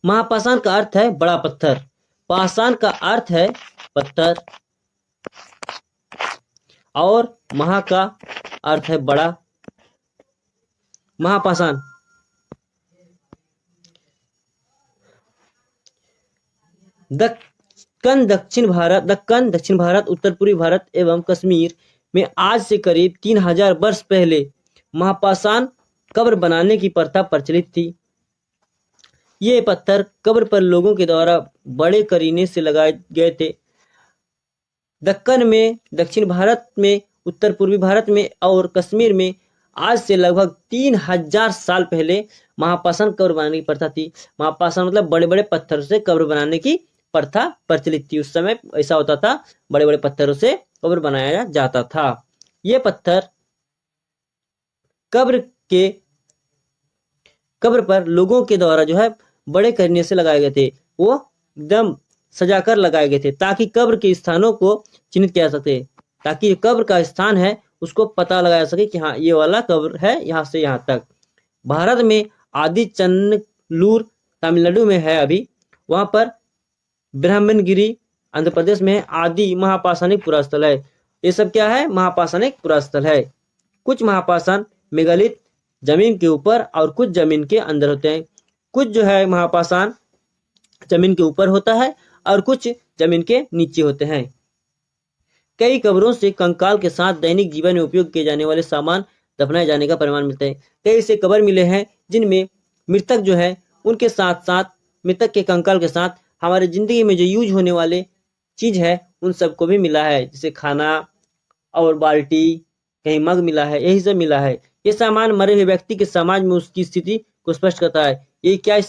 महापाषाण का अर्थ है बड़ा पत्थर, पाषाण का अर्थ है पत्थर, और महा का अर्थ है बड़ा। महापाषाण दक्कन दक्षिण भारत, उत्तर पूर्वी भारत एवं कश्मीर में आज से करीब 3000 वर्ष पहले महापाषाण कब्र बनाने की प्रथा प्रचलित थी। ये पत्थर कब्र पर लोगों के द्वारा बड़े करीने से लगाए गए थे। दक्कन में, दक्षिण भारत में, उत्तर पूर्वी भारत में और कश्मीर में आज से लगभग 3000 साल पहले महापाषाण कब्र बनाने की प्रथा थी। महापाषाण मतलब बड़े बड़े पत्थरों से कब्र बनाने की प्रथा प्रचलित थी। उस समय ऐसा होता था, बड़े बड़े पत्थरों से कब्र बनाया जाता था। ये पत्थर कब्र पर लोगों के द्वारा जो है बड़े करने से लगाए गए थे। वो एकदम सजाकर लगाए गए थे ताकि कब्र के स्थानों को चिन्हित किया जा सके, ताकि कब्र का स्थान है उसको पता लगाया जा सके कि हाँ ये वाला कब्र है, यहाँ से यहाँ तक। भारत में आदि चन्नलूर तमिलनाडु में है अभी, वहां पर ब्रह्मगिरी आंध्र प्रदेश में आदि महापाषाणिक पुरास्थल है। ये सब क्या है? महापाषाणिक पुरास्थल है। कुछ महापाषाण मेगालिथ जमीन के ऊपर और कुछ जमीन के अंदर होते हैं। कुछ जो है महापाषाण जमीन के ऊपर होता है और कुछ जमीन के नीचे होते हैं। कई कब्रों से कंकाल के साथ दैनिक जीवन में उपयोग किए जाने वाले सामान दफनाए जाने का प्रमाण मिलता है। कई ऐसे कब्र मिले हैं जिनमें मृतक जो है उनके साथ साथ, मृतक के कंकाल के साथ हमारे जिंदगी में जो यूज होने वाले चीज है उन सबको भी मिला है, जैसे खाना और बाल्टी, कहीं मग मिला है, यही सब मिला है। ये सामान मरे हुए व्यक्ति के समाज में उसकी स्थिति को स्पष्ट करता है। ये क्या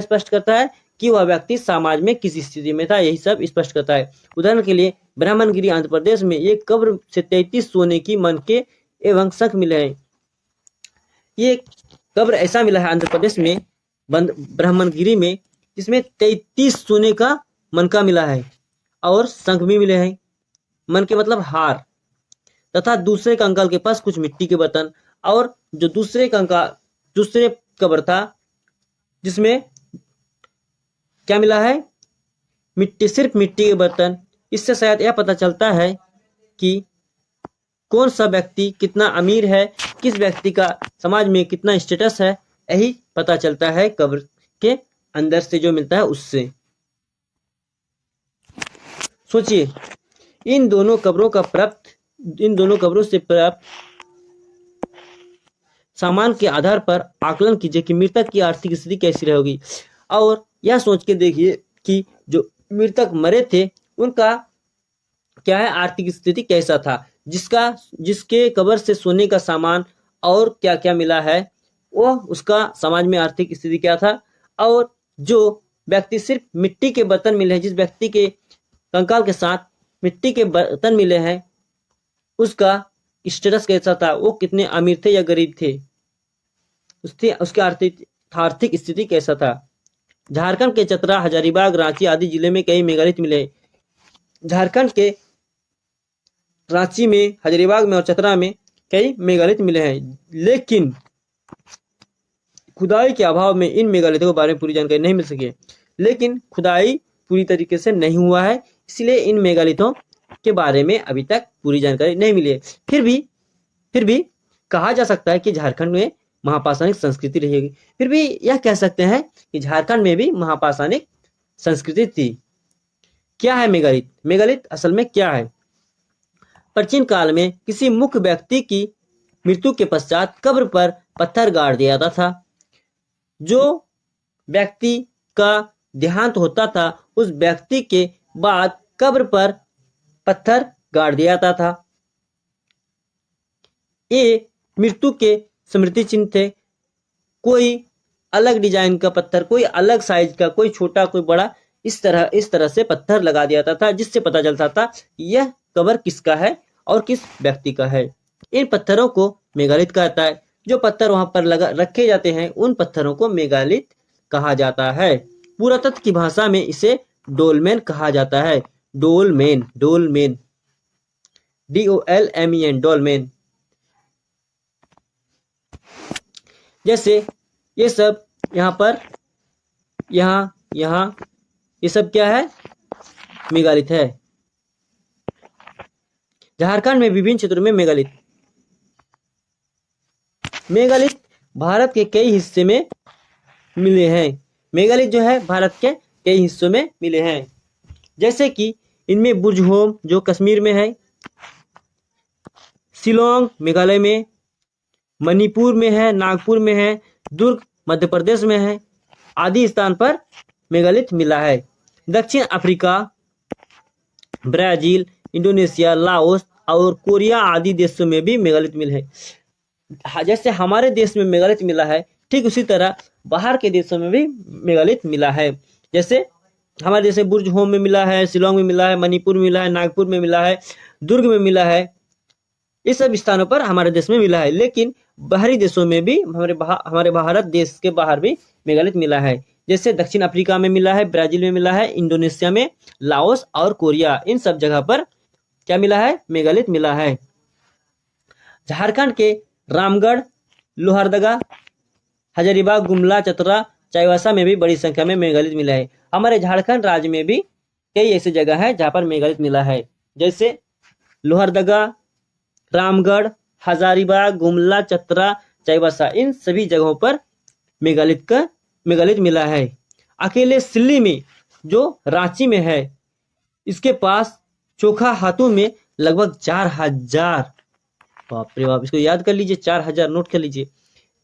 स्पष्ट करता है? कि वह व्यक्ति समाज में किस स्थिति में था, यही सब स्पष्ट करता है। उदाहरण के लिए ब्रह्मगिरी आंध्र प्रदेश में एक कब्र से 33 सोने की मनके एवं शंख मिले हैं। ये कब्र ऐसा मिला है आंध्र प्रदेश में ब्रह्मगिरी में, जिसमें 33 सोने का मनका मिला है और शंख भी मिले हैं। मनके मतलब हार, तथा दूसरे कंकाल के पास कुछ मिट्टी के बर्तन, और जो दूसरे कब्र था जिसमें क्या मिला है? मिट्टी, सिर्फ मिट्टी के बर्तन। इससे शायद यह पता चलता है कि कौन सा व्यक्ति कितना अमीर है, किस व्यक्ति का समाज में कितना स्टेटस है, यही पता चलता है कब्र के अंदर से जो मिलता है उससे। सोचिए, इन दोनों कब्रों से प्राप्त सामान के आधार पर आकलन कीजिए कि मृतक की आर्थिक स्थिति कैसी रहेगी, और यह सोच के देखिए कि जो मृतक मरे थे उनका क्या है, आर्थिक स्थिति कैसा था, जिसके कब्र से सोने का सामान और क्या क्या मिला है, वो उसका समाज में आर्थिक स्थिति क्या था। और जो व्यक्ति सिर्फ मिट्टी के बर्तन मिले हैं, जिस व्यक्ति के कंकाल के साथ मिट्टी के बर्तन मिले हैं, उसका स्टेटस कैसा था, वो कितने अमीर थे या गरीब थे, उसके आर्थिक स्थिति कैसा था। झारखंड के चतरा, हजारीबाग, रांची आदि जिले में कई मेगालिथ मिले। झारखंड के रांची में, हजारीबाग में और चतरा में कई मेगालिथ मिले हैं, लेकिन खुदाई के अभाव में इन मेगालिथों के बारे में पूरी जानकारी नहीं मिल सकी। लेकिन खुदाई पूरी तरीके से नहीं हुआ है, इसलिए इन मेगालिथों के बारे में अभी तक पूरी जानकारी नहीं मिली है। फिर भी कहा जा सकता है कि झारखंड में महापाषाणिक संस्कृति रहेगी। फिर भी यह कह सकते हैं कि झारखंड में भी महापाषाणिक संस्कृति थी। क्या है मेगालिथ? मेगालिथ असल में क्या है? प्राचीन काल में किसी मुख्य व्यक्ति की मृत्यु के पश्चात कब्र पर पत्थर गाड़ दिया जाता था। जो व्यक्ति का देहांत होता था उस व्यक्ति के बाद कब्र पर पत्थर गाड़ दिया जाता था। ये मृत्यु के स्मृति चिन्ह थे। कोई अलग डिजाइन का पत्थर, कोई अलग साइज का, कोई छोटा कोई बड़ा, इस तरह से पत्थर लगा दिया जाता था, जिससे पता चलता था यह कब्र किसका है और किस व्यक्ति का है। इन पत्थरों को मेगालिथ कहता है। जो पत्थर वहां पर रखे जाते हैं उन पत्थरों को मेगालिथ कहा जाता है। पुरातत्व की भाषा में इसे डोलमेन कहा जाता है। Dolmen, dolmen, DOLMEN, dolmen. जैसे ये सब यहाँ पर, यहाँ ये सब क्या है? मेगालिथ है। झारखंड में विभिन्न क्षेत्रों में मेगालिथ भारत के कई हिस्से में मिले हैं। मेगालिथ जो है भारत के कई हिस्सों में मिले हैं। जैसे कि इनमें बुर्जहोम जो कश्मीर में है, शिलोंग मेघालय में, मणिपुर में है, नागपुर में है, दुर्ग मध्य प्रदेश में है, आदि स्थान पर मेगालिथ मिला है। दक्षिण अफ्रीका, ब्राजील, इंडोनेशिया, लाओस और कोरिया आदि देशों में भी मेगालिथ मिले हैं। जैसे हमारे देश में मेगालिथ मिला है, ठीक उसी तरह बाहर के देशों में भी मेगालिथ मिला है। जैसे हमारे देश में बुर्जहोम में मिला है, शिलोंग में मिला है, मणिपुर में मिला है, नागपुर में मिला है, दुर्ग में मिला है। इस सब स्थानों पर हमारे देश में मिला है। लेकिन बाहरी देशों में भी, हमारे भारत देश के बाहर भी मेगालिथ मिला है। जैसे दक्षिण अफ्रीका में मिला है, ब्राजील में मिला है, इंडोनेशिया में, लाओस और कोरिया, इन सब जगह पर क्या मिला है? मेगालिथ मिला है। झारखंड के रामगढ़, लोहरदगा, हजारीबाग, गुमला, चतरा, चाईबासा में भी बड़ी संख्या में मेगालिथ मिला है। हमारे झारखंड राज्य में भी कई ऐसी जगह है जहाँ पर मेगालिथ मिला है। जैसे लोहरदगा, रामगढ़, हजारीबाग, गुमला, चतरा, चाईबासा, इन सभी जगहों पर मेगालिथ मिला है। अकेले सिल्ली में जो रांची में है, इसके पास चोखा हाथों में लगभग 4000, बाप रे बाप, इसको याद कर लीजिए, 4000 नोट कर लीजिए।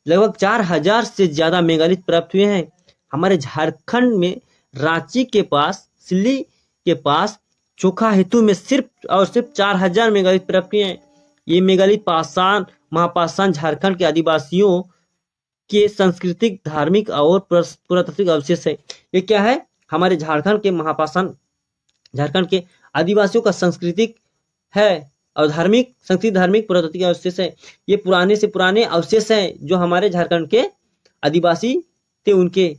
लगभग 4000 से ज्यादा मेगालिथ प्राप्त हुए हैं हमारे झारखंड में। रांची के पास, सिल्ली के पास चोखा हेतु में सिर्फ और सिर्फ 4000 मेगालिथ प्राप्त हुए हैं। ये मेगालिथ पाषाण, महापाषाण झारखंड के आदिवासियों के सांस्कृतिक, धार्मिक और पुरातात्विक अवशेष है। ये क्या है? हमारे झारखंड के महापाषाण, झारखंड के आदिवासियों का सांस्कृतिक है और धार्मिक, संस्कृत धार्मिक पुरातात्विक अवशेष है। ये पुराने से पुराने अवशेष हैं जो हमारे झारखंड के आदिवासी थे उनके।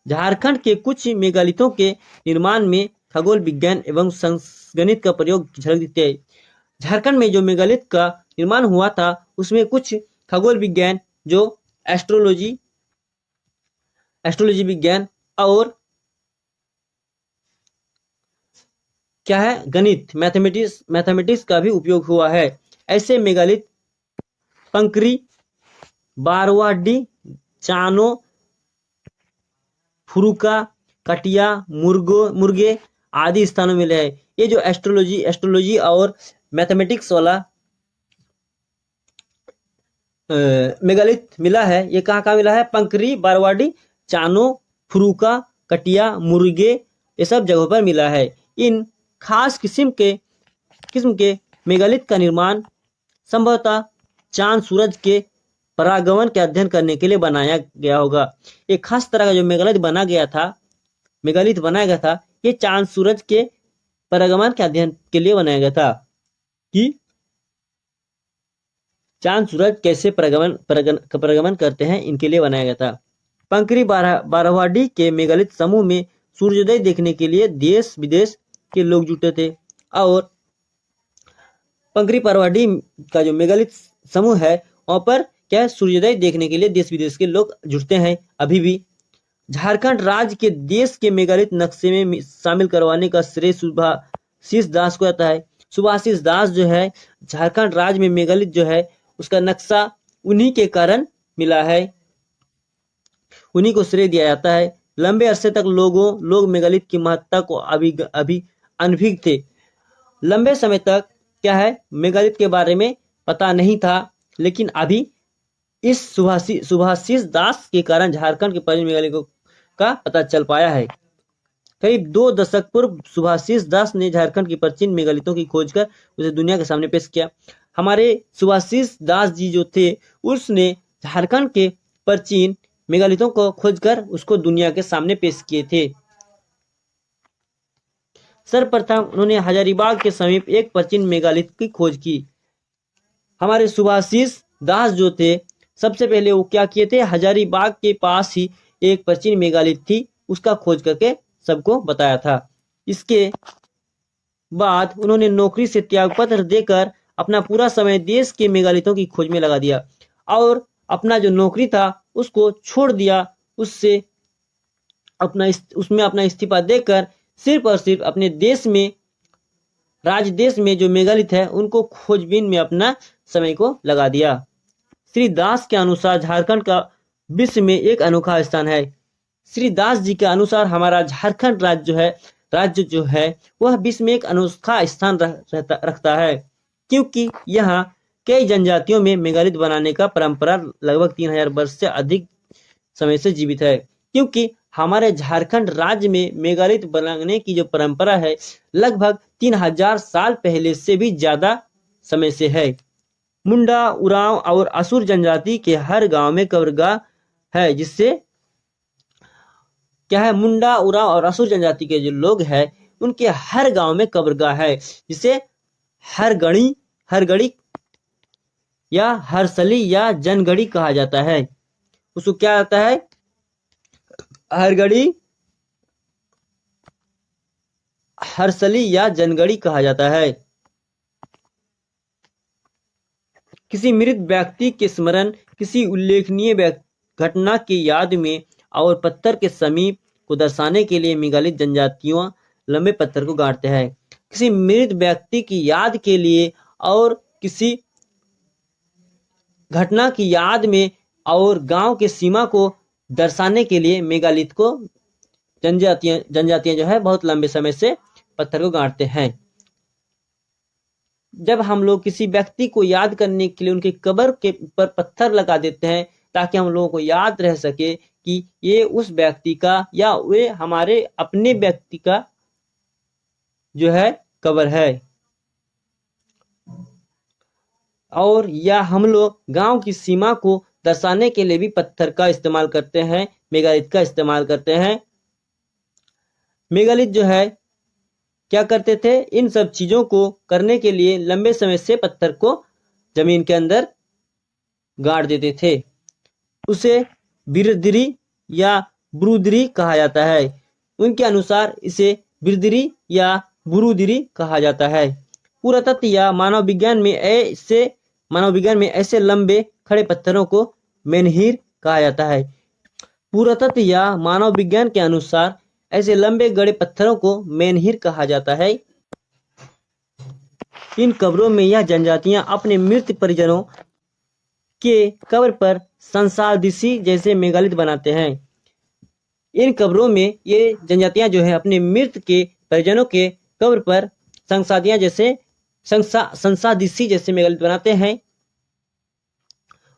झारखंड के कुछ मेगालिथों के निर्माण में खगोल विज्ञान एवं गणित का प्रयोग झलक दिखते हैं। झारखंड में जो मेगालिथ का निर्माण हुआ था उसमें कुछ खगोल विज्ञान, जो एस्ट्रोलॉजी विज्ञान और क्या है, गणित, मैथमेटिक्स का भी उपयोग हुआ है। ऐसे मेगालिथ पंकरी, बारवाडी, चानो, फुरुका, कटिया, मुर्गे आदि स्थानों में मिले हैं। ये जो एस्ट्रोलॉजी और मैथमेटिक्स वाला मेगालिथ मिला है, ये कहाँ मिला है? पंकरी, बारवाडी, चानो, फुरुका, कटिया, मुर्गे, ये सब जगहों पर मिला है। इन खास किस्म के मेगालिथ का निर्माण संभवतः चांद सूरज के परागमन के अध्ययन करने के लिए बनाया गया होगा। एक खास तरह का जो मेगालिथ बनाया गया था, ये चांद सूरज के परागमन के अध्ययन के लिए बनाया गया था कि चांद सूरज कैसे परागमन करते हैं, इनके लिए बनाया गया था। पंकरी बारहवाडी के मेगालिथ समूह में सूर्योदय देखने के लिए देश विदेश के लोग जुटे थे। और पंकरी बारहवाडी का जो मेगालिथ समूह है, वहां पर क्या है? सूर्योदय देखने के लिए देश विदेश के लोग जुटते हैं अभी भी। झारखंड राज्य के देश के मेगालिथ नक्शे में शामिल करवाने का श्रेय सुभाषिस दास को आता है। सुभाषिस दास जो है, झारखंड राज्य में मेगालिथ जो है उसका नक्शा उन्हीं के कारण मिला है, उन्हीं को श्रेय दिया जाता है। लंबे अरसे तक लोग मेगालिथ की महत्ता को अभी अनभिज्ञ थे। लंबे समय तक क्या है, मेगालिथ के बारे में पता नहीं था, लेकिन अभी इस सुभाषिस दास के कारण झारखंड के प्राचीन मेगालिथों का पता चल पाया है। करीब 2 दशक पूर्व सुभाषिस दास ने झारखंड की प्राचीन मेगालिथों की खोज कर उसे दुनिया के सामने पेश किया। हमारे सुभाषिस दास जी जो थे, उसने झारखंड के प्राचीन मेगालिथों को खोजकर उसको दुनिया के सामने पेश किए थे। सर्वप्रथम उन्होंने हजारीबाग के समीप एक प्राचीन मेगालिथ की खोज की। हमारे सुभाषिस दास जो थे, सबसे पहले वो क्या किए थे? हजारीबाग के पास ही एक प्राचीन मेगालिथ थी उसका खोज करके सबको बताया था। इसके बाद उन्होंने नौकरी से त्यागपत्र देकर अपना पूरा समय देश के मेगालिथों की खोज में लगा दिया और अपना जो नौकरी था उसको छोड़ दिया। उससे उसमें अपना इस्तीफा देकर सिर्फ और सिर्फ अपने देश में, राज्य देश में जो मेगालिथ है उनको खोजबीन में अपना समय को लगा दिया। श्री दास के अनुसार झारखंड का विश्व में एक अनोखा स्थान है। श्री दास जी के अनुसार हमारा झारखंड राज्य जो है वह विश्व में एक अनोखा स्थान रखता है, क्योंकि यहाँ कई जनजातियों में मेगालिथ बनाने का परंपरा लगभग 3000 वर्ष से अधिक समय से जीवित है। क्योंकि हमारे झारखंड राज्य में मेगालिथ बनाने की जो परंपरा है लगभग 3000 साल पहले से भी ज्यादा समय से है। मुंडा, उरांव और असुर जनजाति के हर गांव में कब्रगाह है, जिससे क्या है, मुंडा, उरांव और असुर जनजाति के जो लोग हैं उनके हर गांव में कब्रगाह है, जिसे हरगड़ी या हरसली या जनगढ़ी कहा जाता है। उसको क्या आता है, हरगड़ी, हरसली या जनगढ़ी कहा जाता है। किसी मृत व्यक्ति के स्मरण, किसी उल्लेखनीय घटना की याद में और पत्थर के समीप को दर्शाने के लिए मेगालिथ जनजातियों लंबे पत्थर को गाड़ते हैं। किसी मृत व्यक्ति की याद के लिए और किसी घटना की याद में और गांव के सीमा को दर्शाने के लिए मेगालिथ को जनजातियां जो है बहुत लंबे समय से पत्थर को गाड़ते हैं। जब हम लोग किसी व्यक्ति को याद करने के लिए उनके कब्र के ऊपर पत्थर लगा देते हैं ताकि हम लोगों को याद रह सके कि ये उस व्यक्ति का या वे हमारे अपने व्यक्ति का जो है कब्र है, और या हम लोग गांव की सीमा को दर्शाने के लिए भी पत्थर का इस्तेमाल करते हैं, मेगालिथ का इस्तेमाल करते हैं। मेगालिथ जो है क्या करते थे, इन सब चीजों को करने के लिए लंबे समय से पत्थर को जमीन के अंदर गाड़ देते थे। उसे बिरदरी या बुरुदरी कहा जाता है। उनके अनुसार इसे बिरदरी या बुरुदरी कहा जाता है। पुरातत्व या मानव विज्ञान में ऐसे लंबे खड़े पत्थरों को मेनहीर कहा जाता है। पुरातत्व या मानव विज्ञान के अनुसार ऐसे लंबे गड़े पत्थरों को मेनहीर कहा जाता है। इन कब्रों में यह जनजातियां अपने मृत परिजनों के कब्र पर संसादिशी जैसे मेगालिथ बनाते हैं। इन कब्रों में ये जनजातियां जो है अपने मृत के परिजनों के कब्र पर संसादिशी जैसे मेगालिथ बनाते हैं।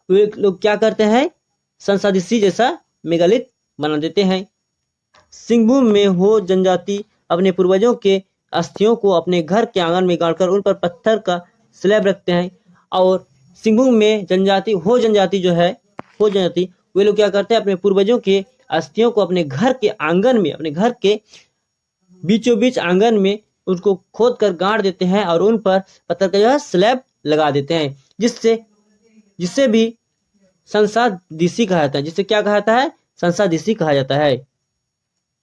वे लोग क्या करते हैं, संसादिशी जैसा मेगालिथ बना देते हैं। सिंहभूम में हो जनजाति अपने पूर्वजों के अस्थियों को अपने घर के आंगन में गाड़कर उन पर पत्थर का स्लैब रखते हैं। और सिंहभूम में जनजाति वे लोग क्या करते हैं, अपने पूर्वजों के अस्थियों को अपने घर के आंगन में, अपने घर के बीचों बीच आंगन में उसको खोद कर गाड़ देते हैं और उन पर पत्थर का जो है स्लैब लगा देते हैं, जिससे भी संसादिशी कहा जाता है। जिससे क्या कहा जाता है, संसादिशी कहा जाता है।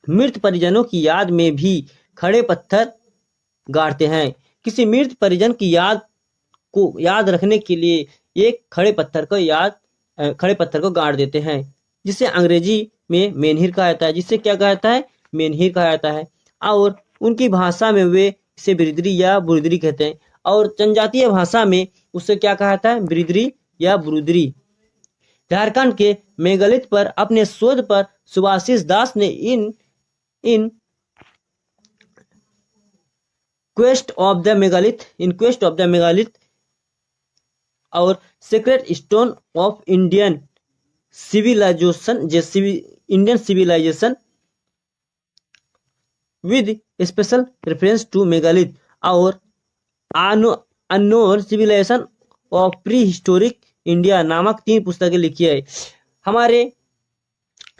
मृत परिजनों की याद में भी खड़े पत्थर गाड़ते हैं। किसी मृत परिजन की याद रखने के लिए एक खड़े पत्थर को गाड़ देते हैं, जिसे अंग्रेजी में मेनहीर कहा जाता है। जिससे क्या कहा जाता है, मेनहीर कहा जाता है। और उनकी भाषा में वे इसे बिरदरी या बुरुदरी कहते हैं, और जनजातीय भाषा में उसे क्या कहा जाता है, बिरदरी या बुरुदरी। झारखंड के मेगालिथ पर अपने शोध पर सुभाषिस दास ने in quest of the megalith और secret stone of Indian civilization with special reference to megalith और unknown civilisation of prehistoric India नामक 3 पुस्तकें लिखी है। हमारे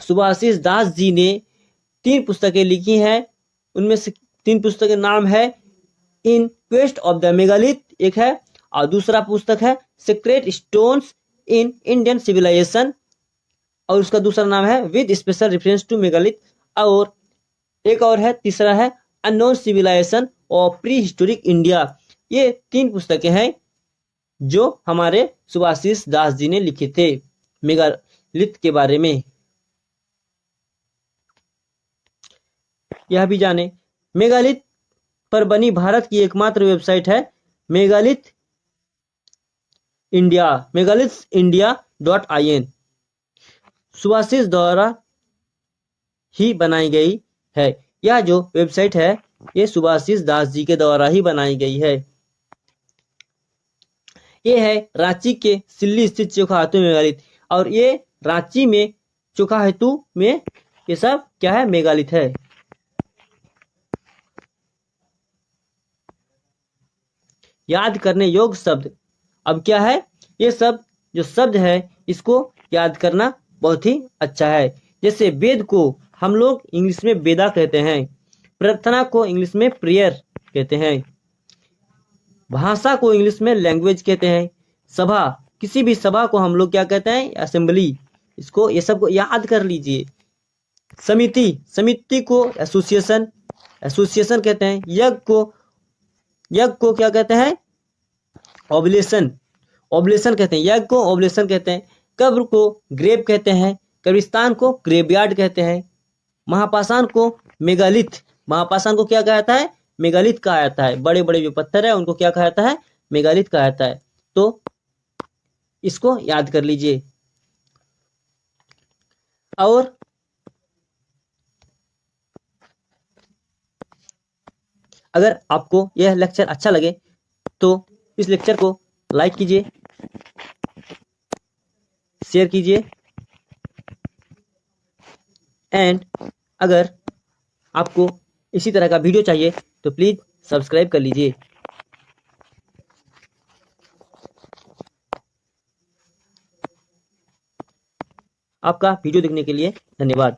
सुभाषिस दास जी ने 3 पुस्तकें लिखी हैं। उनमें से 3 पुस्तकें नाम है in quest of the megalith एक है, और दूसरा पुस्तक है secret stones in Indian civilisation और उसका दूसरा नाम है with special reference to megalith, और एक और है, तीसरा है unknown civilisation of prehistoric India. ये 3 पुस्तकें हैं जो हमारे सुभाषिस दास जी ने लिखे थे मेगालिथ के बारे में। यह भी जाने, मेगालिथ पर बनी भारत की एकमात्र वेबसाइट है मेगालिथ इंडिया, megalithindia.in, सुभाषिस द्वारा ही बनाई गई है। यह जो वेबसाइट है ये सुभाषिस दास जी के द्वारा ही बनाई गई है। ये है रांची के सिल्ली स्थित चोखाहेतु मेगालिथ, और ये रांची में चोखाहेतु में ये सब क्या है, मेगालिथ है। याद करने योग्य शब्द, अब क्या है, ये सब जो शब्द है इसको याद करना बहुत ही अच्छा है। जैसे वेद को हम लोग इंग्लिश में वेदा कहते हैं, प्रार्थना को इंग्लिश में प्रेयर कहते हैं, भाषा को इंग्लिश में लैंग्वेज कहते हैं, सभा, किसी भी सभा को हम लोग क्या कहते हैं, असेंबली। इसको ये सब को याद कर लीजिए। समिति, समिति को एसोसिएशन, एसोसिएशन कहते हैं। यज्ञ को क्या कहते हैं, ओबलेशन, ओबलेशन कहते हैं। यज्ञ को ओबलेशन कहते हैं। कब्र को ग्रेव कहते हैं। कब्रिस्तान को ग्रेवयार्ड कहते हैं। महापाषाण को मेगालिथ, महापाषाण को क्या कहा जाता है, मेगालिथ कहा जाता है। बड़े बड़े जो पत्थर है उनको क्या कहा जाता है, मेगालिथ कहा जाता है। तो इसको याद कर लीजिए। और अगर आपको यह लेक्चर अच्छा लगे तो इस लेक्चर को लाइक कीजिए, शेयर कीजिए, एंड अगर आपको इसी तरह का वीडियो चाहिए तो प्लीज सब्सक्राइब कर लीजिए। आपका वीडियो देखने के लिए धन्यवाद।